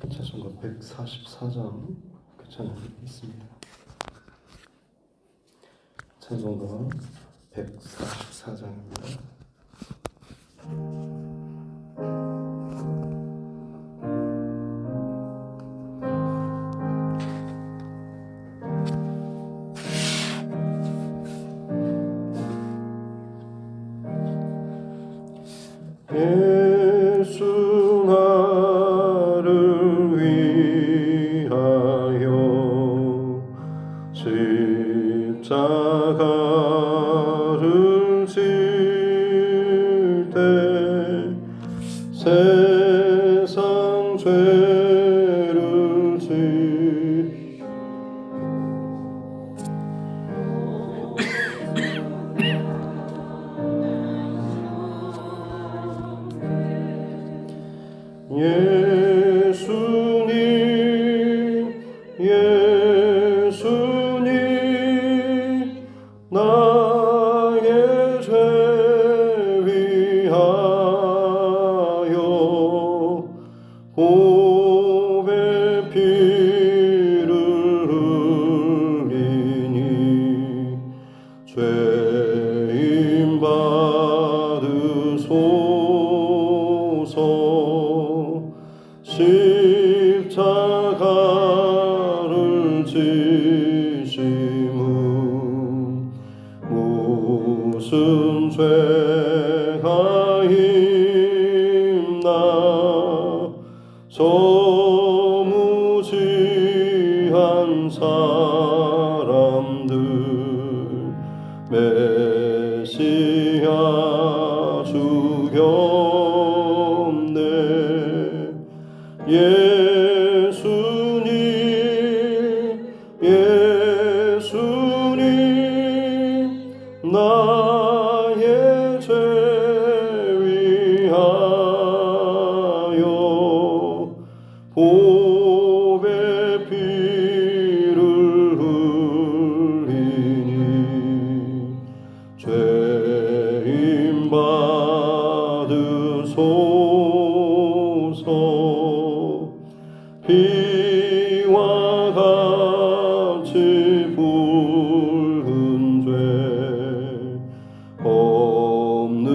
찬송가 144장 그 찬양이 있습니다. 찬송가 144장입니다. 예수 나를 위하여 십자가를 질 때 세상 죄를 지 예수님 예수님 나의 죄 위하여 보배 피를 흘리니 죄인 받으소서. 십자가를 지심은 무슨 죄가 있나 저 무지한 사람들 메시아 죽였네. 예수님 예수님 나의 죄 위하여 보배 피를 흘리니 죄인 받으소서. 피와 같이 붉은 죄 없는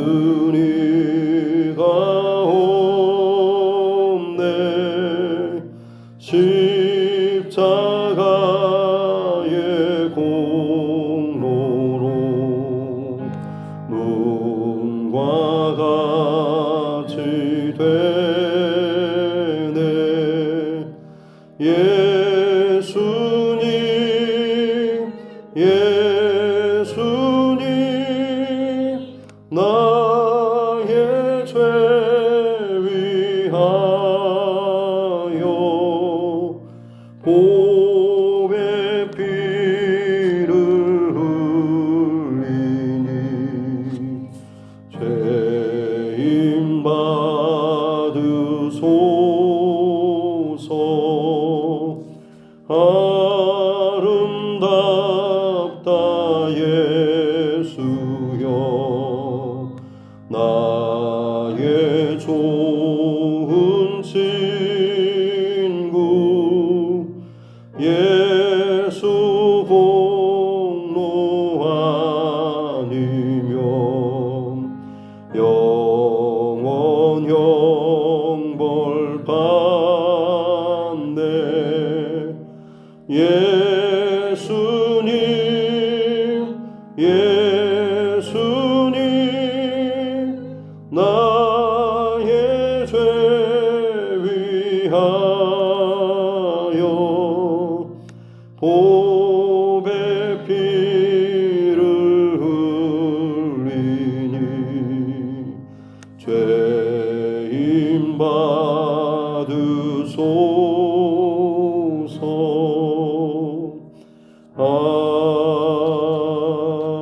이가 없네. 십자가의 공로로 눈과 같이 되네. 예수님 예수님 나의 죄 위하여 보배 피를 흘리니 죄인 받으소서. 아름답다 예수여 나의 좋은 친구. 예수 공로 아니면 영원 형벌 받네. 예수님 예수님 나의 죄 위하여 보배 피를 흘리니 죄인 받으소서.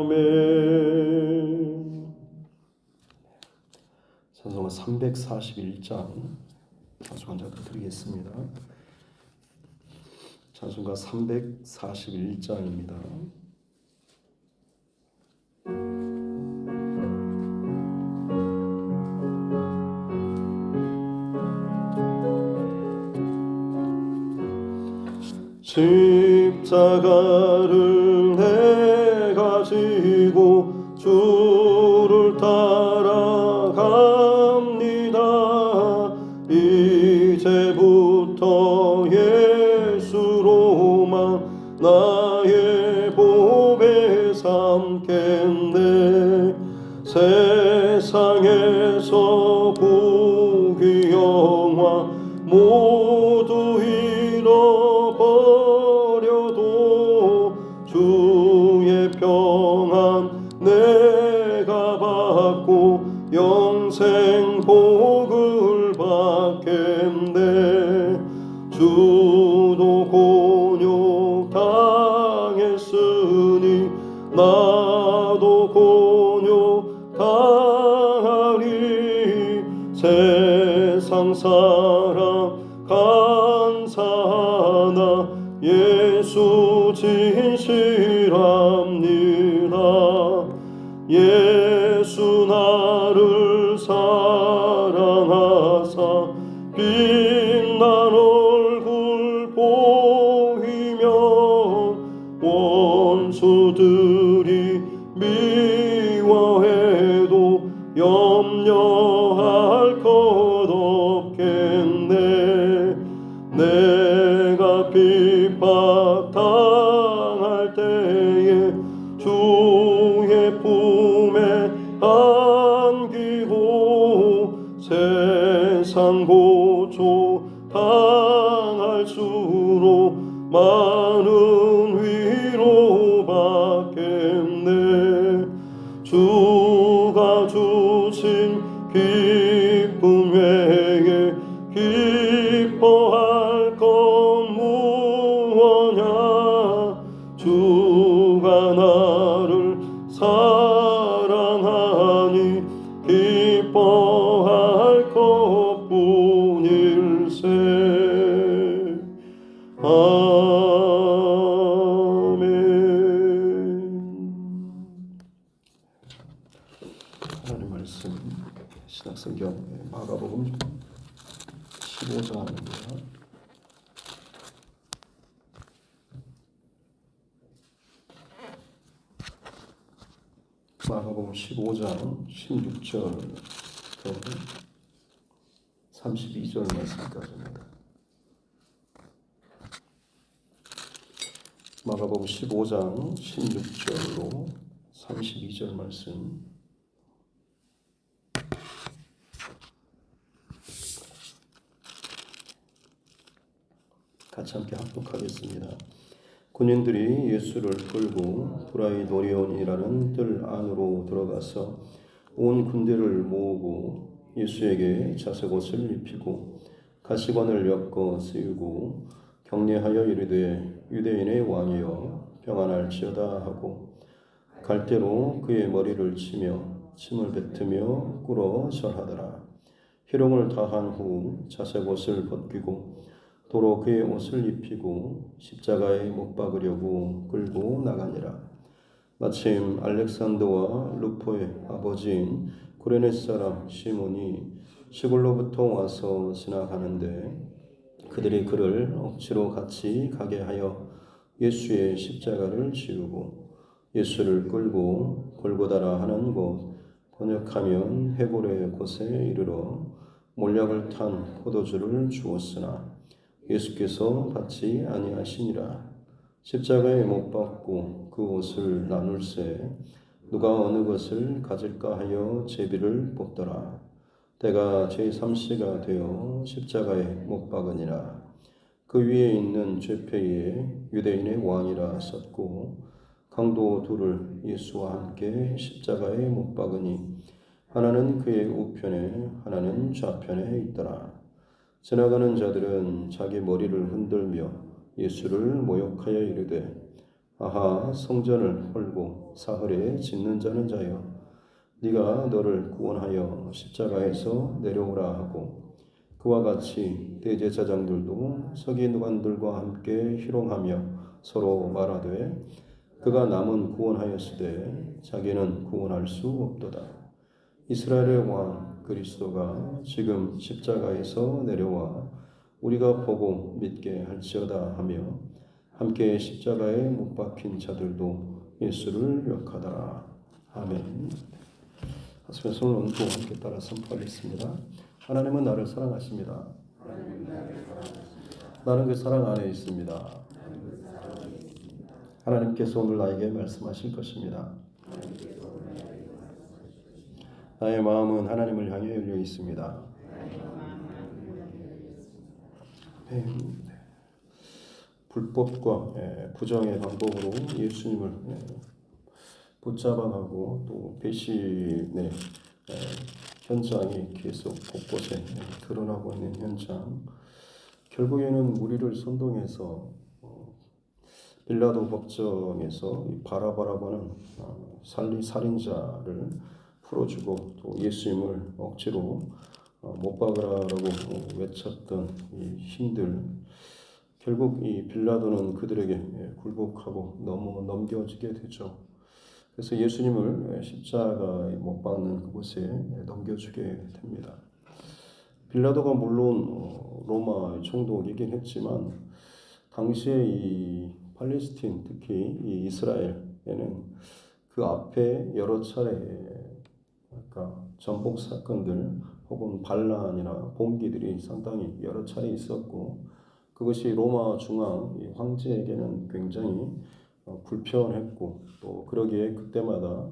아멘. 찬송가 341장 찬송가 드리겠습니다. 찬송가 341장입니다. 십자가를 내가 지고 주를 따라갑니다. 이제부터 예수로만 나의 보배 삼겠네. 세상에서 부귀 영화 모두 잃어버려도 주의 평안 내가 받고 영생 복을 받겠네. 주도 곤욕 당했으니 나도 곤욕 당하리. 세상 사랑 감사하나 예수 진실합니다. 예수 나를 사랑하사 빛난 얼굴 보이며 원수들이 미워해도 염려할 것 없겠네. 내가 핍박당할 때에 주의 품에 안기고 세상 고초 당할수록 많은 위로 받겠네. 주가 주신 기쁨 외에 기뻐할 것 무엇냐. 주가 나를 사랑하니 기뻐할 것뿐일세. 아멘. 하나님 말씀 신약성경 마가복음 15장입니다. 마가복음 15장 16절부터 32절 말씀까지입니다. 마가복음 15장 16절로 32절 말씀. 같이 함께 합독하겠습니다. 군인들이 예수를 끌고 브라이도리온이라는 뜰 안으로 들어가서 온 군대를 모으고 예수에게 자색옷을 입히고 가시관을 엮어 씌우고 격려하여 이르되 유대인의 왕이여 평안할지어다 하고 갈대로 그의 머리를 치며 침을 뱉으며 꿇어 절하더라. 희롱을 다한 후 자색옷을 벗기고 도로 그의 옷을 입히고 십자가에 못 박으려고 끌고 나가니라. 마침 알렉산더와 루포의 아버지인 구레네 사람 시몬이 시골로부터 와서 지나가는데 그들이 그를 억지로 같이 가게 하여 예수의 십자가를 지우고 예수를 끌고 골고다라 하는 곳 번역하면 해골의 곳에 이르러 몰약을 탄 포도주를 주었으나 예수께서 받지 아니하시니라. 십자가에 못 박고 그 옷을 나눌세 누가 어느 것을 가질까 하여 제비를 뽑더라. 때가 제3시가 되어 십자가에 못 박으니라. 그 위에 있는 죄패에 유대인의 왕이라 썼고 강도 둘을 예수와 함께 십자가에 못 박으니 하나는 그의 우편에 하나는 좌편에 있더라. 지나가는 자들은 자기 머리를 흔들며 예수를 모욕하여 이르되 아하 성전을 헐고 사흘에 짓는 자는 자여 네가 너를 구원하여 십자가에서 내려오라 하고 그와 같이 대제사장들도 서기관들과 함께 희롱하며 서로 말하되 그가 남은 구원하였으되 자기는 구원할 수 없도다. 이스라엘의 왕 그리스도가 지금 십자가에서 내려와 우리가 보고 믿게 할지어다 하며 함께 십자가에 못 박힌 자들도 예수를 욕하더라. 아멘. 하시면서 손을 얹고 함께 따라 선포하겠습니다. 하나님은 나를 사랑하십니다. 나는 그 사랑 안에 있습니다. 하나님께서 오늘 나에게 말씀하실 것입니다. 나의 마음은 하나님을 향해 열려 있습니다. 불법과 부정의 방법으로 예수님을 붙잡아가고 또 배신의 현장이 계속 곳곳에 드러나고 있는 현장. 결국에는 우리를 선동해서 빌라도 법정에서 바라바라바는 살인자를 풀어주고 또 예수님을 억지로 못 박으라고 외쳤던 이 힘들, 결국 이 빌라도는 그들에게 굴복하고 넘겨지게 되죠. 그래서 예수님을 십자가에 못 박는 그곳에 넘겨주게 됩니다. 빌라도가 물론 로마 총독이긴 했지만 당시에 이 팔레스틴, 특히 이 이스라엘에는 그 앞에 여러 차례 전복 사건들 혹은 반란이나 봉기들이 상당히 여러 차례 있었고, 그것이 로마 중앙 황제에게는 굉장히 불편했고, 또 그러기에 그때마다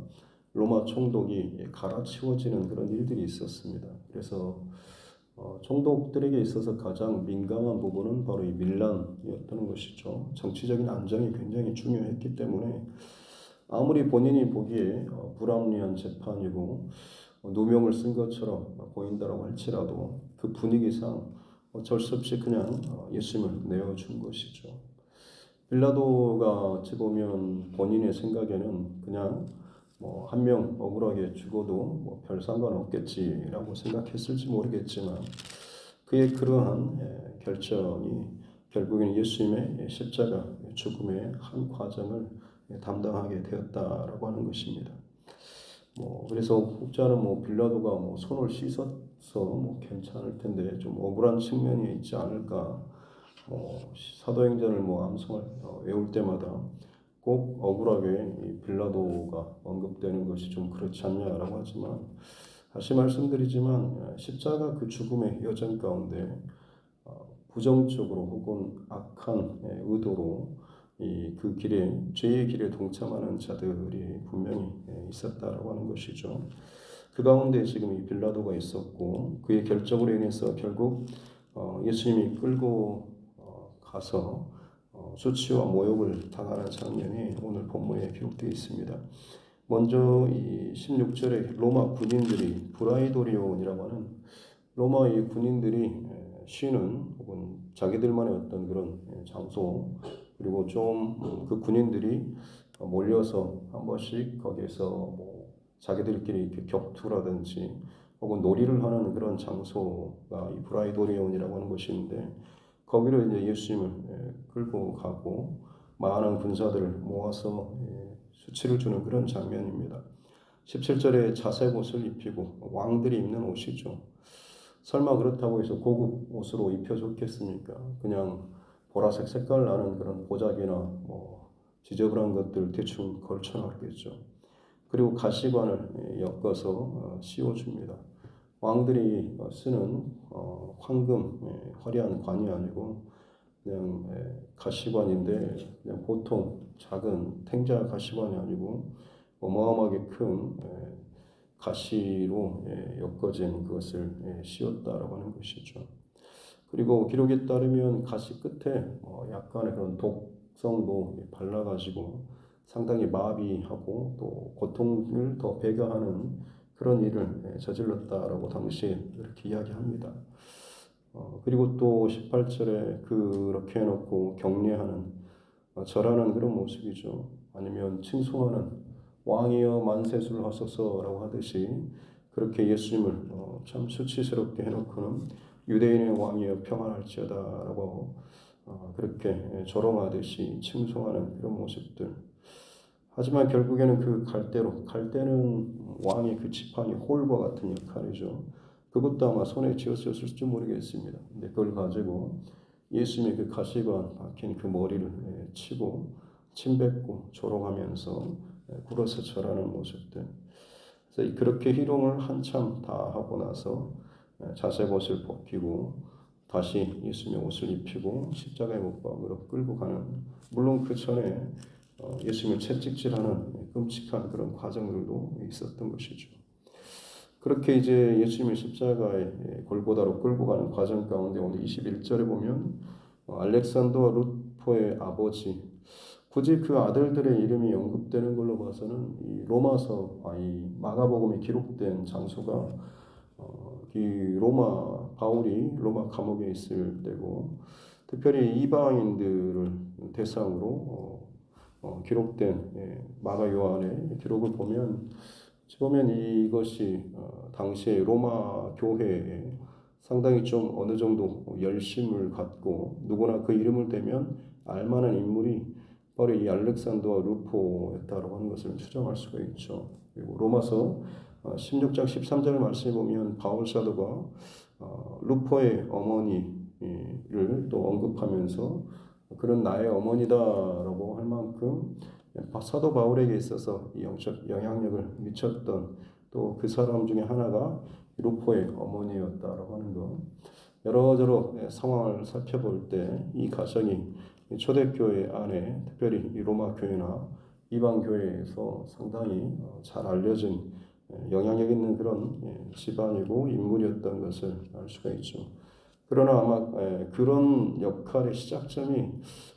로마 총독이 갈아치워지는 그런 일들이 있었습니다. 그래서 총독들에게 있어서 가장 민감한 부분은 바로 이 밀란이었던 것이죠. 정치적인 안정이 굉장히 중요했기 때문에 아무리 본인이 보기에 불합리한 재판이고 누명을 쓴 것처럼 보인다고 할지라도 그 분위기상 어쩔 수 없이 그냥 예수님을 내어준 것이죠. 빌라도가 어찌 보면 본인의 생각에는 그냥 한 명 억울하게 죽어도 별 상관없겠지라고 생각했을지 모르겠지만 그의 그러한 결정이 결국엔 예수님의 십자가 죽음의 한 과정을 담당하게 되었다라고 하는 것입니다. 그래서 혹자는 빌라도가 손을 씻어서 괜찮을 텐데 좀 억울한 측면이 있지 않을까. 사도행전을 암송을 외울 때마다 꼭 억울하게 이 빌라도가 언급되는 것이 좀 그렇지 않냐라고 하지만, 다시 말씀드리지만 십자가 그 죽음의 여정 가운데 부정적으로 혹은 악한 의도로 그 길에 죄의 길에 동참하는 자들이 분명히 있었다라고 하는 것이죠. 그 가운데 지금 이 빌라도가 있었고 그의 결정으로 인해서 결국 예수님이 끌고 가서 수치와 모욕을 당하는 장면이 오늘 본문에 기록되어 있습니다. 먼저 이 16절에 로마 군인들이 브라이도리온이라고 하는 로마의 군인들이 쉬는 혹은 자기들만의 어떤 그런 장소, 그리고 좀 그 군인들이 몰려서 한 번씩 거기에서 자기들끼리 이렇게 격투라든지 혹은 놀이를 하는 그런 장소가 이 브라이도리온이라고 하는 곳인데, 거기로 이제 예수님을 끌고 가고 많은 군사들을 모아서 수치를 주는 그런 장면입니다. 17절에 자색 옷을 입히고 왕들이 입는 옷이죠. 설마 그렇다고 해서 고급 옷으로 입혀줬겠습니까? 그냥 보라색 색깔 나는 그런 보자기나 지저분한 것들 대충 걸쳐놨겠죠. 그리고 가시관을 엮어서 씌워줍니다. 왕들이 쓰는 황금 화려한 관이 아니고 그냥 가시관인데, 그냥 보통 작은 탱자 가시관이 아니고 어마어마하게 큰 가시로 엮어진 그것을 씌웠다라고 하는 것이죠. 그리고 기록에 따르면 가시 끝에 약간의 그런 독성도 발라가지고 상당히 마비하고 또 고통을 더 배가하는 그런 일을 저질렀다라고 당시에 이렇게 이야기합니다. 그리고 또 18절에 그렇게 해놓고 격려하는 절하는 그런 모습이죠. 아니면 칭송하는 왕이여 만세수를 하소서라고 하듯이 그렇게 예수님을 참 수치스럽게 해놓고는 유대인의 왕이여 평안할지어다라고 그렇게 조롱하듯이 칭송하는 그런 모습들. 하지만 결국에는 그 갈대는 왕의 그 지팡이 홀과 같은 역할이죠. 그것도 아마 손에 쥐었을지 모르겠습니다. 근데 그걸 가지고 예수님의 그 가시관 박힌 그 머리를 치고 침뱉고 조롱하면서 굴어서 절하는 모습들. 그래서 그렇게 희롱을 한참 다 하고 나서 자색 옷을 벗기고 다시 예수님의 옷을 입히고 십자가에 못 박으러 끌고 가는, 물론 그 전에 예수님을 채찍질하는 끔찍한 그런 과정들도 있었던 것이죠. 그렇게 이제 예수님을 십자가에 골고다로 끌고 가는 과정 가운데 오늘 21절에 보면 알렉산더와 루포의 아버지, 굳이 그 아들들의 이름이 언급되는 걸로 봐서는 이 로마서, 이 마가복음이 기록된 장소가 이 로마, 바울이 로마 감옥에 있을 때고, 특별히 이방인들을 대상으로 기록된 마가 요한의 기록을 보면 이것이 당시에 로마 교회에 상당히 좀 어느 정도 열심을 갖고 누구나 그 이름을 대면 알만한 인물이 바로 이 알렉산더와 루포였다고 하는 것을 추정할 수가 있죠. 그리고 로마서 16장 13절 말씀에 보면 바울 사도가 루포의 어머니를 또 언급하면서 그런 나의 어머니다라고 할 만큼 사도 바울에게 있어서 영적 영향력을 미쳤던 또 그 사람 중에 하나가 루포의 어머니였다라고 하는 것. 여러저러 상황을 살펴볼 때 이 가정이 초대교회 안에, 특별히 이 로마 교회나 이방 교회에서 상당히 잘 알려진 영향력 있는 그런 집안이고 인물이었던 것을 알 수가 있죠. 그러나 아마 그런 역할의 시작점이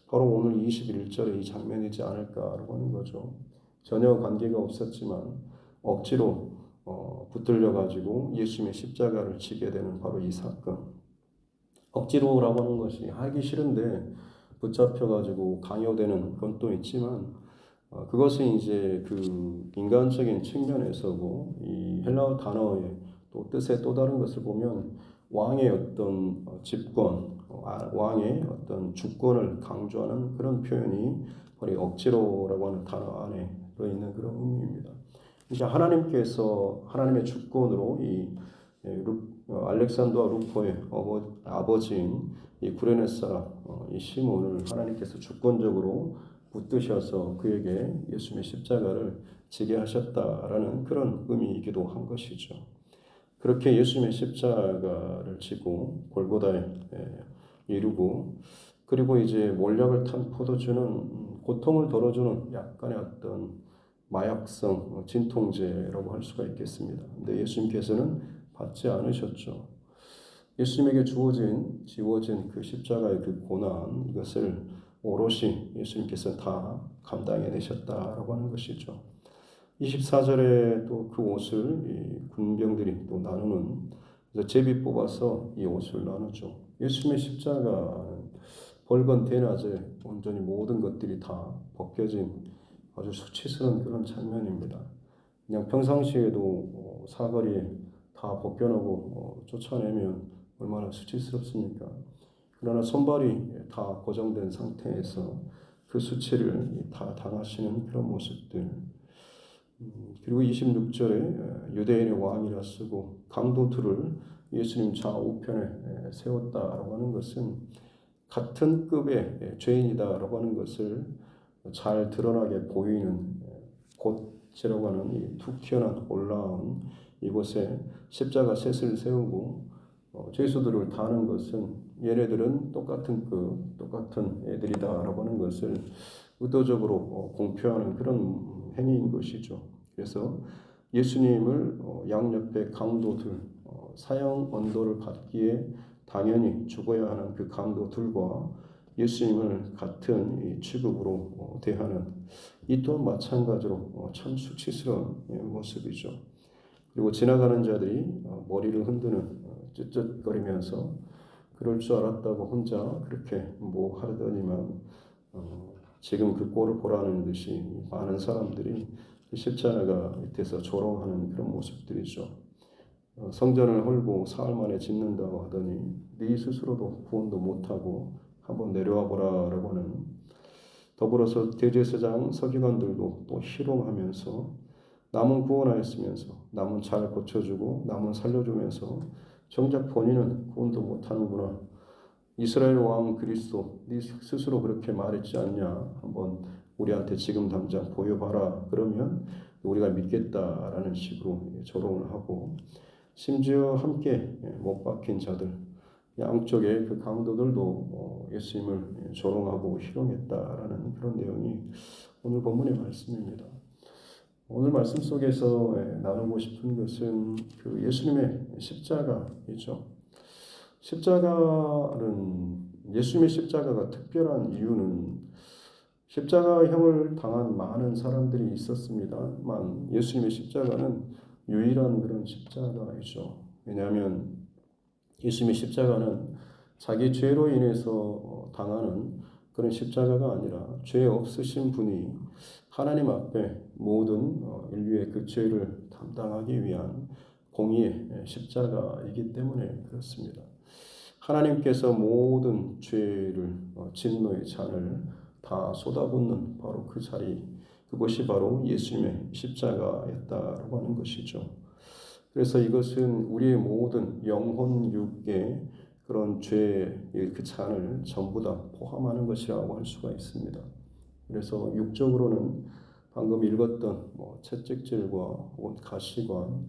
바로 오늘 21절의 이 장면이지 않을까라고 하는 거죠. 전혀 관계가 없었지만 억지로 붙들려 가지고 예수님의 십자가를 지게 되는 바로 이 사건. 억지로라고 하는 것이 하기 싫은데 붙잡혀 가지고 강요되는 건 또 있지만 그것은 이제 그 인간적인 측면에서고, 이 헬라어 단어의 또 뜻의 또 다른 것을 보면 왕의 어떤 집권, 왕의 어떤 주권을 강조하는 그런 표현이 바로 억지로라고 하는 단어 안에 들어있는 그런 의미입니다. 이제 하나님께서 하나님의 주권으로 이 알렉산더와 루포의 아버지인 이 구레네 사람 이 시몬을 하나님께서 주권적으로 붙드셔서 그에게 예수님의 십자가를 지게 하셨다라는 그런 의미이기도 한 것이죠. 그렇게 예수님의 십자가를 지고 골고다에 이루고, 그리고 이제 몰약을 탄 포도주는 고통을 덜어주는 약간의 어떤 마약성 진통제라고 할 수가 있겠습니다. 근데 예수님께서는 받지 않으셨죠. 예수님에게 지워진 그 십자가의 그 고난, 이것을 오롯이 예수님께서 다 감당해내셨다라고 하는 것이죠. 24절에 또 그 옷을 이 군병들이 또 나누는, 그래서 제비 뽑아서 이 옷을 나누죠. 예수님의 십자가는 벌건 대낮에 온전히 모든 것들이 다 벗겨진 아주 수치스러운 그런 장면입니다. 그냥 평상시에도 사거리에 다 벗겨놓고 쫓아내면 얼마나 수치스럽습니까? 그러나 손발이 다 고정된 상태에서 그 수치를 다 당하시는 그런 모습들. 그리고 26절에 유대인의 왕이라 쓰고 강도들을 예수님 좌우편에 세웠다라고 하는 것은 같은 급의 죄인이다라고 하는 것을 잘 드러나게 보이는 곳이라고 하는 이 툭 튀어나온 올라온 이곳에 십자가 셋을 세우고 죄수들을 다는 것은 얘네들은 똑같은 똑같은 애들이다라고 하는 것을 의도적으로 공표하는 그런 행위인 것이죠. 그래서 예수님을 양옆에 강도들, 사형 언도를 받기에 당연히 죽어야 하는 그 강도들과 예수님을 같은 취급으로 대하는 이 또한 마찬가지로 참 수치스러운 모습이죠. 그리고 지나가는 자들이 머리를 흔드는 쯧쯧거리면서 그럴 줄 알았다고 혼자 그렇게 뭐 하더니만 지금 그 꼴을 보라는 듯이 많은 사람들이 십자가 밑에서 조롱하는 그런 모습들이죠. 성전을 헐고 사흘 만에 짓는다고 하더니 네 스스로도 구원도 못하고 한번 내려와 보라라고 하는, 더불어서 대제사장 서기관들도 또 희롱하면서 남은 구원하였으면서 남은 잘 고쳐주고 남은 살려주면서 정작 본인은 구원도 못하는구나, 이스라엘 왕 그리스도 네 스스로 그렇게 말했지 않냐? 한번 우리한테 지금 당장 보여봐라. 그러면 우리가 믿겠다라는 식으로 조롱을 하고 심지어 함께 못 박힌 자들 양쪽의 그 강도들도 예수님을 조롱하고 희롱했다라는 그런 내용이 오늘 본문의 말씀입니다. 오늘 말씀 속에서 나누고 싶은 것은 그 예수님의 십자가이죠. 예수님의 십자가가 특별한 이유는 십자가형을 당한 많은 사람들이 있었습니다만 예수님의 십자가는 유일한 그런 십자가이죠. 왜냐하면 예수님의 십자가는 자기 죄로 인해서 당하는 그런 십자가가 아니라 죄 없으신 분이 하나님 앞에 모든 인류의 그 죄를 담당하기 위한 공의의 십자가이기 때문에 그렇습니다. 하나님께서 모든 죄를 진노의 잔을 다 쏟아붓는 바로 그 자리, 그것이 바로 예수님의 십자가였다라고 하는 것이죠. 그래서 이것은 우리의 모든 영혼 육의 그런 죄의 그 잔을 전부 다 포함하는 것이라고 할 수가 있습니다. 그래서 육적으로는 방금 읽었던 채찍질과 혹은 가시관,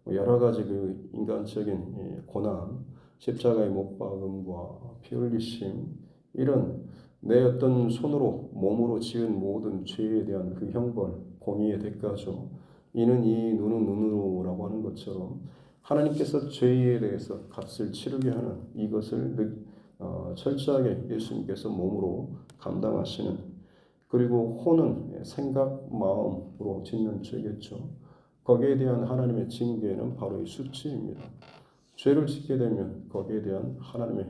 여러 가지 그 인간적인 고난, 십자가의 못 박음과 피 흘리심, 이런 내 어떤 손으로 몸으로 지은 모든 죄에 대한 그 형벌, 공의의 대가죠. 이는 이 눈은 눈으로라고 하는 것처럼 하나님께서 죄에 대해서 값을 치르게 하는 이것을 철저하게 예수님께서 몸으로 감당하시는, 그리고 혼은 생각, 마음으로 짓는 죄겠죠. 거기에 대한 하나님의 징계는 바로 이 수치입니다. 죄를 짓게 되면 거기에 대한 하나님의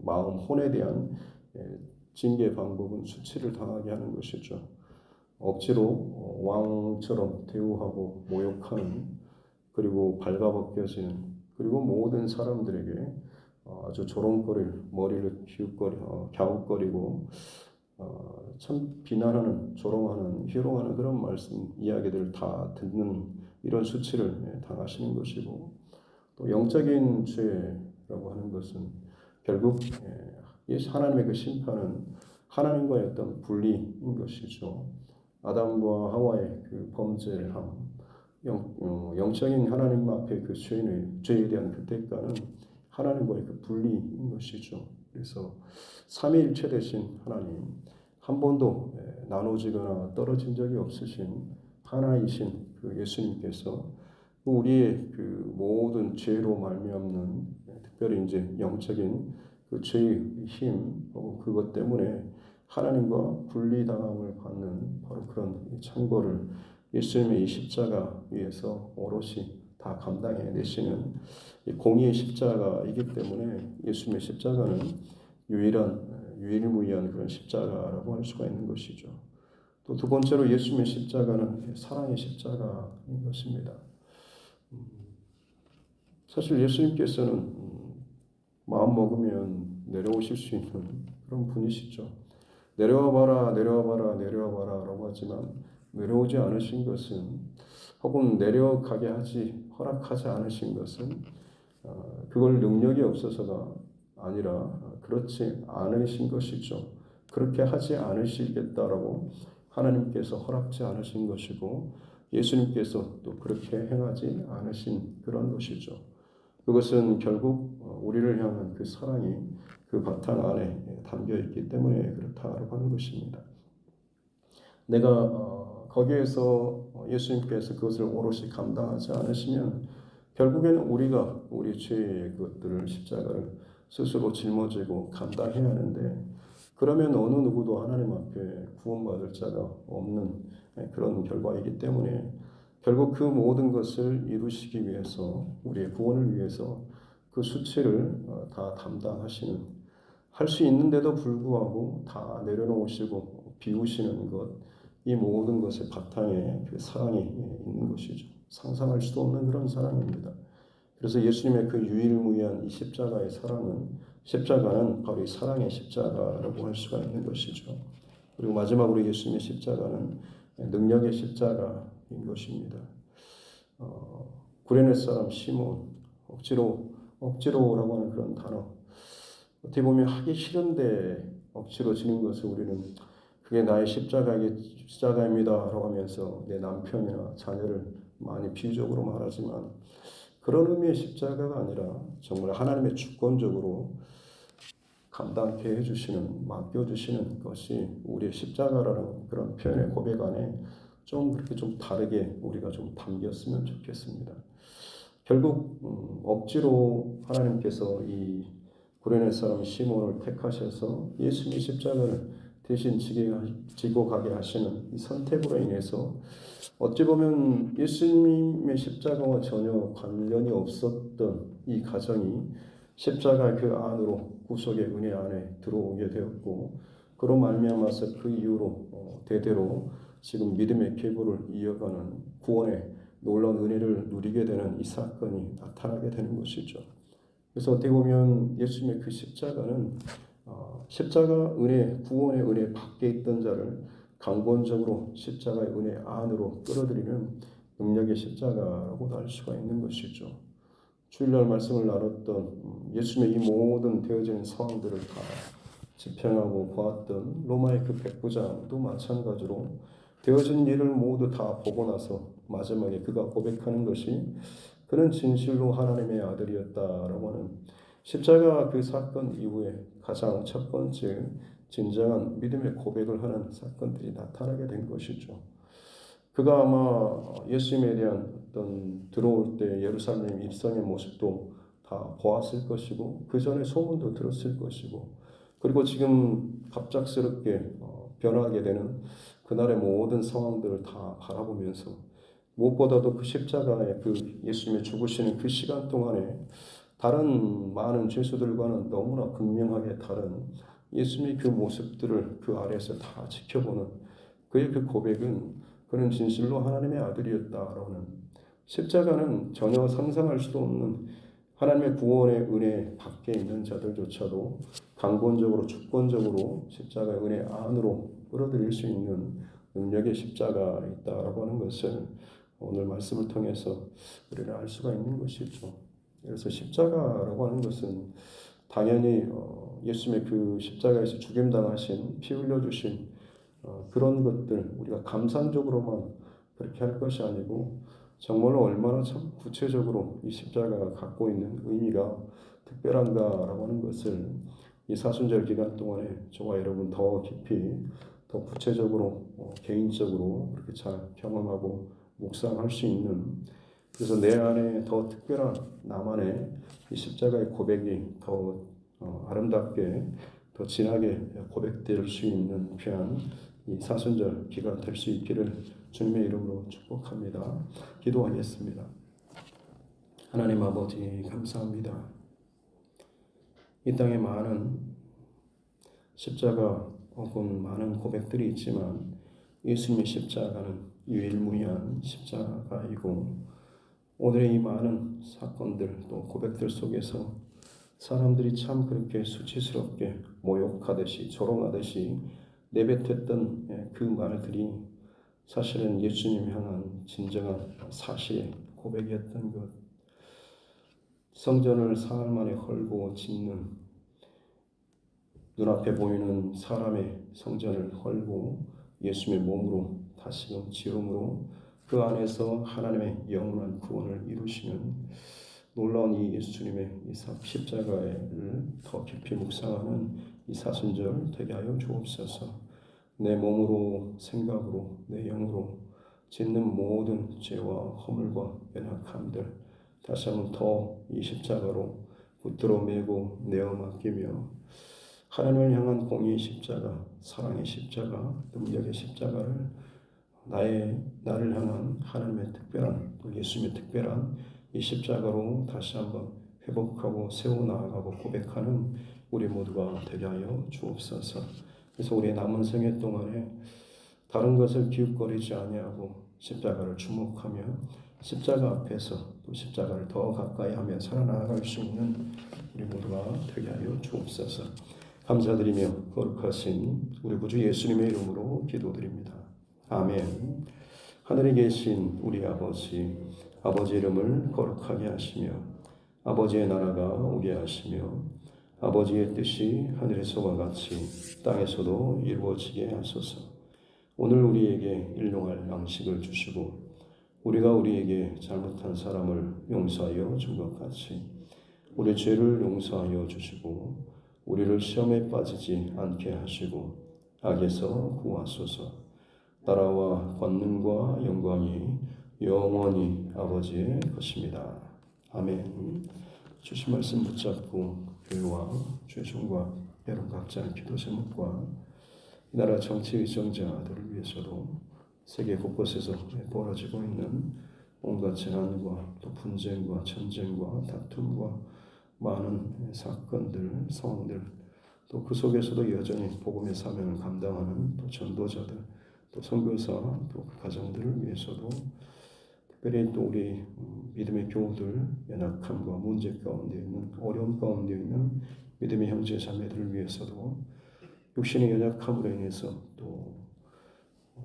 마음, 혼에 대한 징계 방법은 수치를 당하게 하는 것이죠. 억지로 왕처럼 대우하고 모욕하는, 그리고 발가벗겨지는, 그리고 모든 사람들에게 아주 조롱거릴 머리를 갸웃거리고 참 비난하는, 조롱하는, 희롱하는 그런 말씀 이야기들을 다 듣는 이런 수치를 당하시는 것이고, 또 영적인 죄라고 하는 것은 결국 하나님의 그 심판은 하나님과의 어떤 분리인 것이죠. 아담과 하와의 그 범죄함, 영적인 하나님 앞에 그 죄에 대한 그 대가는 하나님과의 그 분리인 것이죠. 그래서 삼위일체 되신 하나님, 한 번도 나눠지거나 떨어진 적이 없으신 하나이신 그 예수님께서 우리의 그 모든 죄로 말미암는, 특별히 이제 영적인 그 죄의 힘, 그것 때문에 하나님과 분리당함을 받는 바로 그런 창고를 예수님의 이 십자가 위에서 오롯이 다 감당해 내시는 공의의 십자가이기 때문에 예수님의 십자가는 유일무이한 그런 십자가라고 할 수가 있는 것이죠. 또 두 번째로 예수님의 십자가는 사랑의 십자가인 것입니다. 사실 예수님께서는 마음 먹으면 내려오실 수 있는 그런 분이시죠. 내려와 봐라, 내려와 봐라, 내려와 봐라라고 하지만 내려오지 않으신 것은, 혹은 내려가게 허락하지 않으신 것은 그걸 능력이 없어서가 아니라 그렇지 않으신 것이죠. 그렇게 하지 않으시겠다라고 하나님께서 허락지 않으신 것이고, 예수님께서 또 그렇게 행하지 않으신 그런 것이죠. 그것은 결국 우리를 향한 그 사랑이 그 바탕 안에 담겨 있기 때문에 그렇다고 하는 것입니다. 내가 거기에서 예수님께서 그것을 오롯이 감당하지 않으시면 결국에는 우리가 우리 죄의 것들을, 십자가를 스스로 짊어지고 감당해야 하는데, 그러면 어느 누구도 하나님 앞에 구원받을 자가 없는 그런 결과이기 때문에 결국 그 모든 것을 이루시기 위해서, 우리의 구원을 위해서 그 수치를 다 담당하시는, 할 수 있는데도 불구하고 다 내려놓으시고 비우시는 것, 이 모든 것의 바탕에 그 사랑이 있는 것이죠. 상상할 수도 없는 그런 사랑입니다. 그래서 예수님의 그 유일무이한 이 십자가는 바로 이 사랑의 십자가라고 할 수가 있는 것이죠. 그리고 마지막으로 예수님의 십자가는 능력의 십자가인 것입니다. 구레네 사람 시몬, 억지로라고 하는 그런 단어, 어떻게 보면 하기 싫은데 억지로 지는 것을 우리는 그게 나의 십자가입니다라고 하면서 내 남편이나 자녀를 많이 비유적으로 말하지만 그런 의미의 십자가가 아니라 정말 하나님의 주권적으로 감당케 해주시는, 맡겨주시는 것이 우리의 십자가라는 그런 표현의 고백 안에 좀 그렇게 좀 다르게 우리가 좀 담겼으면 좋겠습니다. 결국 억지로 하나님께서 이 구레네 사람 시몬을 택하셔서 예수님의 십자가를 대신 지고 가게 하시는 이 선택으로 인해서 어찌 보면 예수님의 십자가와 전혀 관련이 없었던 이 가정이 십자가 그 안으로 구속의 은혜 안에 들어오게 되었고 그로 말미암아서 그 이후로 대대로 지금 믿음의 계보를 이어가는 구원의 놀라운 은혜를 누리게 되는 이 사건이 나타나게 되는 것이죠. 그래서 어떻게 보면 예수님의 그 십자가는 십자가 은혜, 구원의 은혜 밖에 있던 자를 강권적으로 십자가의 은혜 안으로 끌어들이는 능력의 십자가라고도 할 수가 있는 것이죠. 주일날 말씀을 나눴던 예수님의 이 모든 되어진 상황들을 다 지평하고 보았던 로마의 그 백부장도 마찬가지로 되어진 일을 모두 다 보고 나서 마지막에 그가 고백하는 것이 그는 진실로 하나님의 아들이었다라고 하는 십자가 그 사건 이후에 가장 첫 번째 진정한 믿음의 고백을 하는 사건들이 나타나게 된 것이죠. 그가 아마 예수님에 대한 어떤 들어올 때 예루살렘 입성의 모습도 다 보았을 것이고 그 전에 소문도 들었을 것이고 그리고 지금 갑작스럽게 변하게 되는 그날의 모든 상황들을 다 바라보면서 무엇보다도 그 십자가의 그 예수님의 죽으시는 그 시간 동안에 다른 많은 죄수들과는 너무나 극명하게 다른 예수님의 그 모습들을 그 아래에서 다 지켜보는 그의 그 고백은 그는 진실로 하나님의 아들이었다라는 십자가는 전혀 상상할 수도 없는 하나님의 구원의 은혜 밖에 있는 자들조차도 강권적으로 주권적으로 십자가의 은혜 안으로 끌어들일 수 있는 능력의 십자가 있다라고 하는 것을 오늘 말씀을 통해서 우리는 알 수가 있는 것이죠. 그래서 십자가라고 하는 것은 당연히 예수님의 그 십자가에서 죽임당하신 피 흘려주신 그런 것들 우리가 감상적으로만 그렇게 할 것이 아니고 정말로 얼마나 참 구체적으로 이 십자가가 갖고 있는 의미가 특별한가라고 하는 것을 이 사순절 기간 동안에 저와 여러분 더 깊이 더 구체적으로 개인적으로 그렇게 잘 경험하고 묵상할 수 있는 그래서 내 안에 더 특별한 나만의 이 십자가의 고백이 더 아름답게 더 진하게 고백될 수 있는 귀한 이 사순절 기간 될 수 있기를 주님의 이름으로 축복합니다. 기도하겠습니다. 하나님 아버지 감사합니다. 이 땅에 많은 십자가 혹은 많은 고백들이 있지만 예수님의 십자가는 유일무이한 십자가이고 오늘의 이 많은 사건들 또 고백들 속에서 사람들이 참 그렇게 수치스럽게 모욕하듯이 조롱하듯이 내뱉었던 그 말들이 사실은 예수님 향한 진정한 사실의 고백이었던 것. 성전을 사흘 만에 헐고 짓는 눈앞에 보이는 사람의 성전을 헐고 예수님의 몸으로 다시금 지음으로 그 안에서 하나님의 영원한 구원을 이루시는 놀라운 이 예수님의 이 십자가를 더 깊이 묵상하는 이 사순절 되게 하여 주옵소서. 내 몸으로 생각으로 내 영으로 짓는 모든 죄와 허물과 연약함들 다시 한번 더 이 십자가로 붙들어 매고 내어 맡기며 하나님을 향한 공의의 십자가, 사랑의 십자가, 능력의 십자가를 나를 향한 하나님의 특별한 또 예수님의 특별한 이 십자가로 다시 한번 회복하고 세워나가고 고백하는 우리 모두가 되게 하여 주옵소서. 그래서 우리의 남은 생애 동안에 다른 것을 기웃거리지 아니하고 십자가를 주목하며 십자가 앞에서 또 십자가를 더 가까이 하며 살아나갈 수 있는 우리 모두가 되게 하여 주옵소서. 감사드리며 거룩하신 우리 구주 예수님의 이름으로 기도드립니다. 아멘. 하늘에 계신 우리 아버지 이름을 거룩하게 하시며 아버지의 나라가 오게 하시며 아버지의 뜻이 하늘에서와 같이 땅에서도 이루어지게 하소서. 오늘 우리에게 일용할 양식을 주시고 우리가 우리에게 잘못한 사람을 용서하여 준 것 같이 우리 죄를 용서하여 주시고 우리를 시험에 빠지지 않게 하시고 악에서 구하소서. 나라와 권능과 영광이 영원히 아버지의 것입니다. 아멘. 주신 말씀 붙잡고 교회와 죄송과 여러분 각자의 기도 제목과 이 나라 정치 의정자들을 위해서도 세계 곳곳에서 벌어지고 있는 온갖 재난과 또 분쟁과 전쟁과 다툼과 많은 사건들, 상황들, 또 그 속에서도 여전히 복음의 사명을 감당하는 또 전도자들, 또 선교사, 또 그 가정들을 위해서도 특별히 또 우리 믿음의 교우들, 연약함과 문제 가운데 있는 어려움 가운데 있는 믿음의 형제 자매들을 위해서도 육신의 연약함으로 인해서 또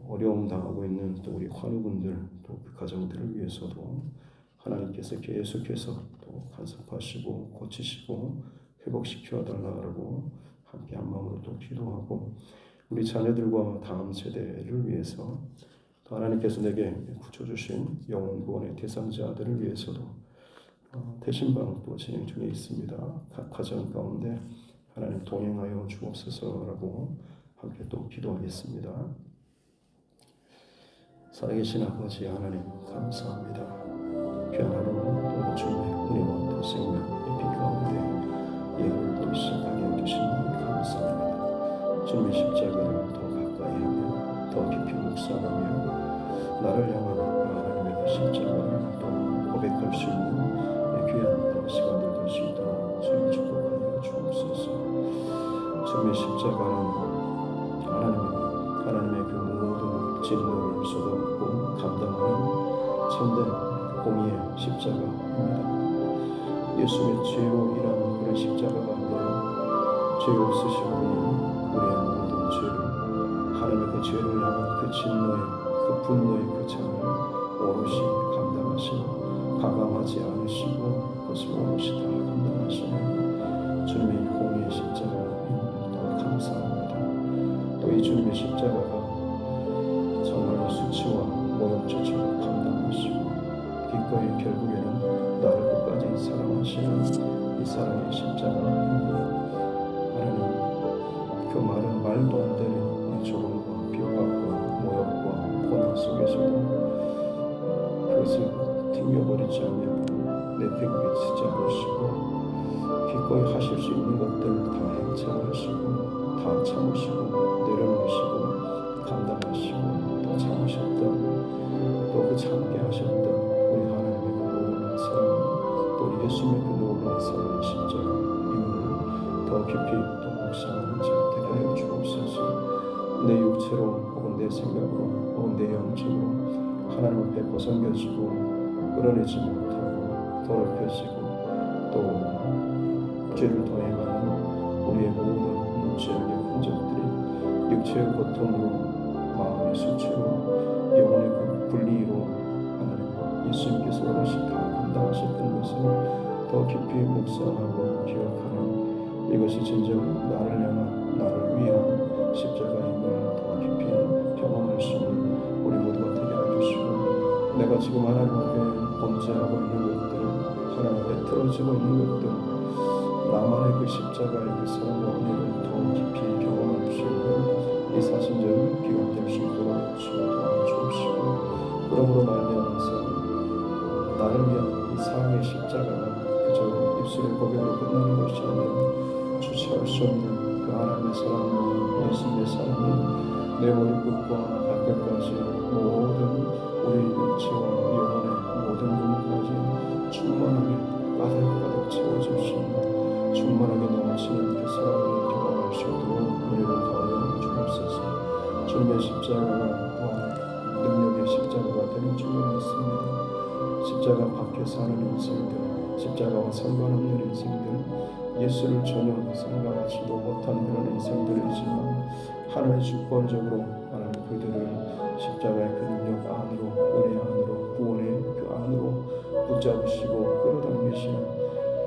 어려움 당하고 있는 또 우리 환우분들, 또 그 가정들을 위해서도 하나님께서 계속해서 또 간섭하시고 고치시고 회복시켜 달라고 함께 한 마음으로 또 기도하고 우리 자녀들과 다음 세대를 위해서 또 하나님께서 내게 붙여주신 영혼 구원의 대상자들을 위해서도 대신방 또 진행 중에 있습니다. 각 가정 가운데 하나님 동행하여 주옵소서라고 함께 또 기도하겠습니다. 살아계신 아버지 하나님 감사합니다. 귀한 하루 또 주님의 은혜와 또 생명의 빛 가운데 예를 또 시작하게 해주시니 감사합니다. 주님의 십자가를 더 가까이 하며 더 깊이 묵상하며 나를 향한 하나님의 그 십자가를 또 고백할 수 있는 귀한 또 시간들 될 수 있도록 주님 축복하여 주옵소서. 주님의 십자가는 하나님의 그 모든 진노를 쏟아붓고 감당하는 참된 공의의 십자가입니다. 예수의 죄로 인한 그런 십자가가 아니라 죄 없으신 분이 우리의 모든 죄를 하나님의 그 죄를 향한 그 진노의 그 분노의 그 창을 오롯이 감당하시고 가감하지 않으시고 그것을 오롯이 다 감당하시는 주님의 공의의 십자가입니다. 감사합니다. 또 이 주님의 십자가가 정말 수치와 모욕죄를 감당하시고 기꺼이 결국에는 나를 끝까지 사랑하시는 이 사랑의 십자가입니다. 하나님 그 말은 말도 안 되는 조롱과 비박과 모욕과 고난 속에서도 그것을 튕겨버리지 않으며 내팽개치지 않으시고 기꺼이 하실 수 있는 것들 다 행차하시고 다 참으시고 내려놓으시고 감당하시고 또 참으셨던 또 그 참게 하셨던 우리 하나님의 그 놀라운 사랑 또 우리 예수님의 그 놀라운 사랑의 십자가임을 더 깊이 또 묵상하는 자 되게 하여 주옵소서. 내 육체로 혹은 내 생각으로 혹은 내 영적으로 하나님 앞에 벗어겨지고 끌어내지 못하고 더럽혀지고 또 죄를 더 행하는 우리의 모든 죄악의 흔적들이 육체의 고통으로 마음의 수치로 영혼의 그 분리로 하나님 예수님께서 오롯이 다 감당하셨던 것을 더 깊이 묵상하고 기억하는 이것이 진정 나를 향한 나를 위한 십자가임을 더 깊이 경험할 수 있는 우리 모두가 되게 해주시고 내가 지금 하나님 앞에 범죄하고 있는 것들 하나님 앞에 틀어지고 있는 것들 나만의 그 십자가의 그 사랑과 은혜를 더 깊이 경험할 수 있는 이 사순절 기간 될 수 있도록 주여 도와주옵시고 그러므로 말미암아서 나를 위한 이 사랑의 십자가가 그저 입술의 고백으로 끝나는 것이 아니라 주체할 수 없는 그 하나님의 사랑과 예수님의 사랑이 내 머리끝과 발끝까지 모든 우리 육체와 영혼의 모든 부분까지 충만하게 가득가득 채워줄 수 있는 충만하게 넘치는 그 사랑을 경험할 수 있도록 우리를 더하여 주옵소서. 주님의 십자가가 또한 능력의 십자가가 되는 줄로 믿습니다. 십자가 밖에 사는 인생들, 십자가와 상관없는 인생들, 예수를 전혀 생각하지도 못한 그런 인생들이지만 하나님 주권적으로 하나님 그들을 십자가의 그 능력 안으로 은혜 안으로 구원의 그 안으로 붙잡으시고 끌어당기시는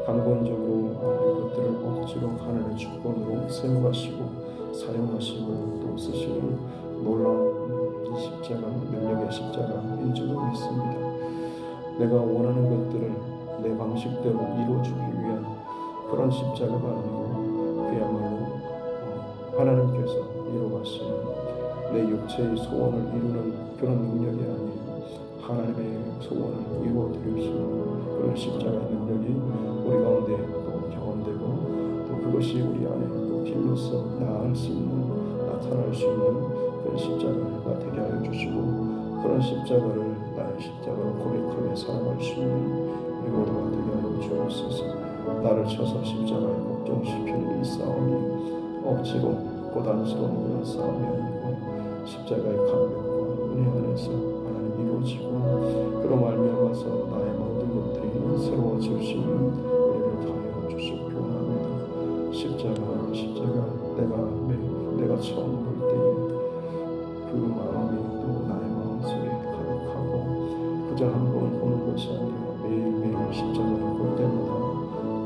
강권적으로 그것들을 억지로 하나님의 주권으로 세워가시고 사용하시고 또 쓰시는 놀라운 이 십자가, 능력의 십자가인 줄로 믿습니다. 내가 원하는 것들을 내 방식대로 이루어주기 위한 그런 십자가가 아니고 그야말로 하나님께서 이루어가시는 내 육체의 소원을 이루는 그런 능력이 아닌 하나님의 소원을 이루어드리시는 그런 십자가의 능력이 우리 가운데 또 경험되고 또 그것이 우리 안에 또 빌로써 나아갈 수 있는, 나타날 수 있는 그런 십자가가 되게 하여 주시고, 그런 십자가를 나의 십자가로 고백하며 살아갈 수 있는 우리 모두가 되게 하여 주옵소서. 나를 쳐서 십자가에 복종시키는 이 싸움이 억지로 고단스러운 그런 싸움이 아니고 십자가의 감격과 은혜 안에서 하나님 이루어지고, 그로 말미암아서 나의 모든 것들이 새로워질 수 있는 은혜를 더하여 주시기 원합니다. 십자가 내가 처음 볼 때에 그 마음이 또 나의 마음속에 가득하고, 그저 한 번 보는 것이 아니라 매일매일 십자가를 볼 때마다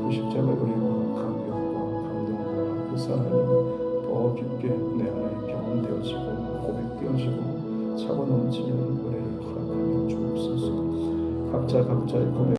그 십자가의 은혜와 감격과 감동과 그 사랑이 더 깊게 내 안에 경험되어지고 고백되어지고 차고 넘치는 은혜를 허락하여 주옵소서. 각자의 고백